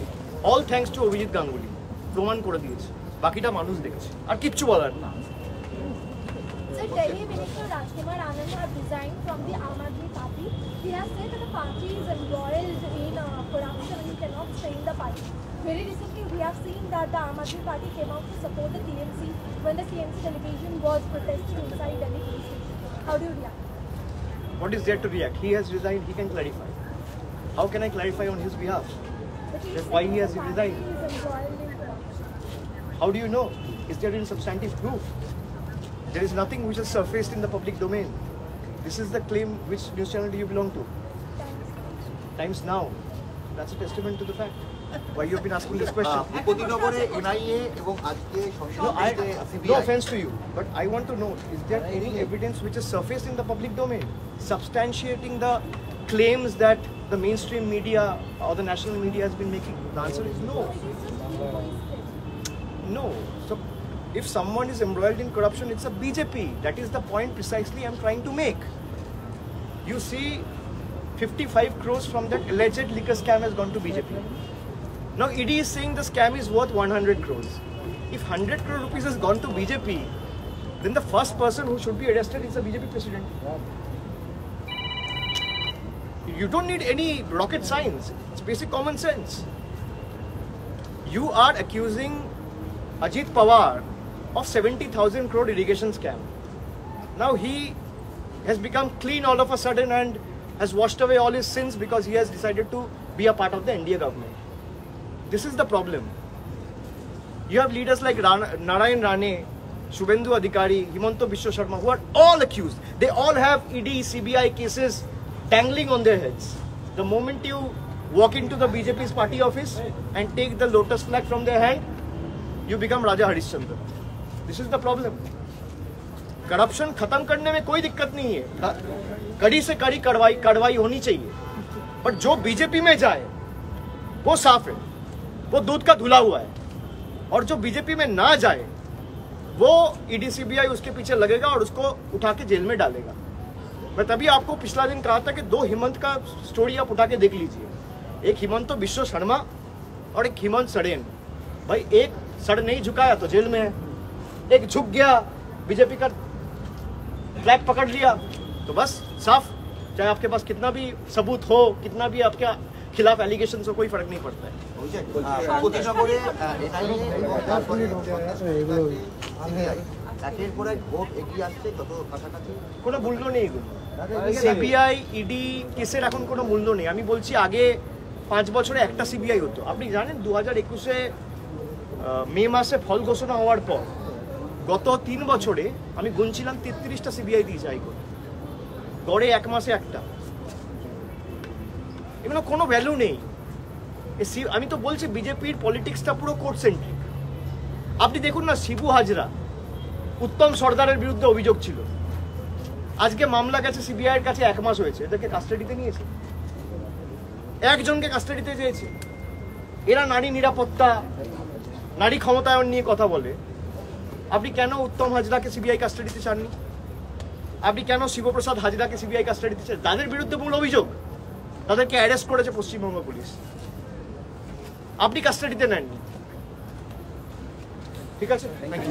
all thanks to Abhijit Ganguly প্রমাণ করে দিয়েছে। বাকিটা মানুষ দেখেছে, আর কিচ্ছু বলার না। Delhi Minister Rajkumar Anand has resigned from the Aam Aadmi Party. He has said that the party is embroiled in corruption and he cannot stay in the party. Very recently, we have seen that the Aam Aadmi Party came out to support the TMC when the TMC delegation was protesting inside Delhi police station. How do you react? What is there to react? He has resigned, he can clarify. How can I clarify on his behalf? But he That's said why that he has the party resigned. is embroiled in corruption. How do you know? Is there any substantive proof? There is nothing which is surfaced in the public domain. This is the claim. Which news channel do you belong to? Times Now. That's a testament to the fact. Why you have been asking this question? প্রতিনগরে NIA এবং আজকে No offense to you, but I want to know, is there any evidence which is surfaced in the public domain substantiating the claims that the mainstream media or the national media has been making? The answer is no. No. So if someone is embroiled in corruption, it's a BJP. That is the point precisely I'm trying to make. You see, 55 crores from that alleged liquor scam has gone to BJP. Now ED is saying the scam is worth 100 crores. If 100 crore rupees has gone to BJP, then the first person who should be arrested is the BJP president. You don't need any rocket science. It's basic common sense. You are accusing Ajit Pawar of 70,000 crore irrigation scam. Now he has become clean all of a sudden and has washed away all his sins because he has decided to be a part of the NDA government. This is the problem. You have leaders like Narayan Rane, Shubhendu Adhikari, Himanta Biswa Sharma, who are all accused. They all have ED, CBI cases dangling on their heads. The moment you walk into the BJP's party office and take the lotus flag from their hand, you become Raja Harishchandra. This is the problem. Corruption खत्म करने में कोई दिक्कत नहीं है, कड़ी से कड़ी कार्रवाई होनी चाहिए, पर जो बीजेपी में जाए वो साफ है, वो दूध का धुला हुआ है, और जो बीजेपी में ना जाए वो ईडी सीबीआई उसके पीछे लगेगा और उसको उठा के जेल में डालेगा। मैं तभी आपको पिछला दिन कहा था कि दो हिमंत का स्टोरी आप उठा के देख लीजिए, एक हिमंत बिश्व शर्मा और एक हिमंत सड़ेन। भाई एक सड़ नहीं झुकाया तो जेल में है, एक झुक गया बीजेपी का फ्लैग पकड़ लिया तो बस साफ। चाहे आपके पास कितना भी सबूत हो, कितना भी आपके खिलाफ एलिगेशन हो, कोई फर्क नहीं पड़ता है। প্রতিনগরে এনআইএ এবং তারপরে একের পর এক ভোট এগিয়ে আসছে, কত কাছাকাছি কোনো মূল্য নেই এগুলো। সিবিআই ইডি কেসের এখন কোনো মূল্য নেই। আমি বলছি আগে 5 বছরে একটা সিবিআই হতো। আপনি জানেন 2021-এ মে মাসে ফল ঘোষণা হওয়ার পর গত 3 বছরে আমি গুনছিলাম 33টা সিবিআই দিয়েছে হাইকোর্ট, গড়ে 1 মাসে একটা। এগুলো কোনো ভ্যালু নেই। আমি তো বলছি বিজেপির পলিটিক্সটা পুরো কোর্ট সেন্ট্রিক। আপনি দেখুন না, শিবু হাজরা, উত্তম সর্দারের বিরুদ্ধে অভিযোগ ছিল, আজকে মামলা গেছে সিবিআইয়ের কাছে, 1 মাস হয়েছে, এদেরকে কাস্টাডিতে নিয়েছে, একজনকে কাস্টাডিতে চেয়েছে। এরা নারী নিরাপত্তা, নারী ক্ষমতায়ন নিয়ে কথা বলে। আপনি কেন উত্তম হাজরাকে সিবিআই কাস্টাডিতে চাননি? আপনি কেন শিবপ্রসাদ হাজরাকে সিবিআই কাস্টাডিতে চান? তাদের বিরুদ্ধে মূল অভিযোগ, তাদেরকে অ্যারেস্ট করেছে পশ্চিমবঙ্গ পুলিশ, আপনি কাস্টাডিতে নেননি। ঠিক আছে, থ্যাংক ইউ।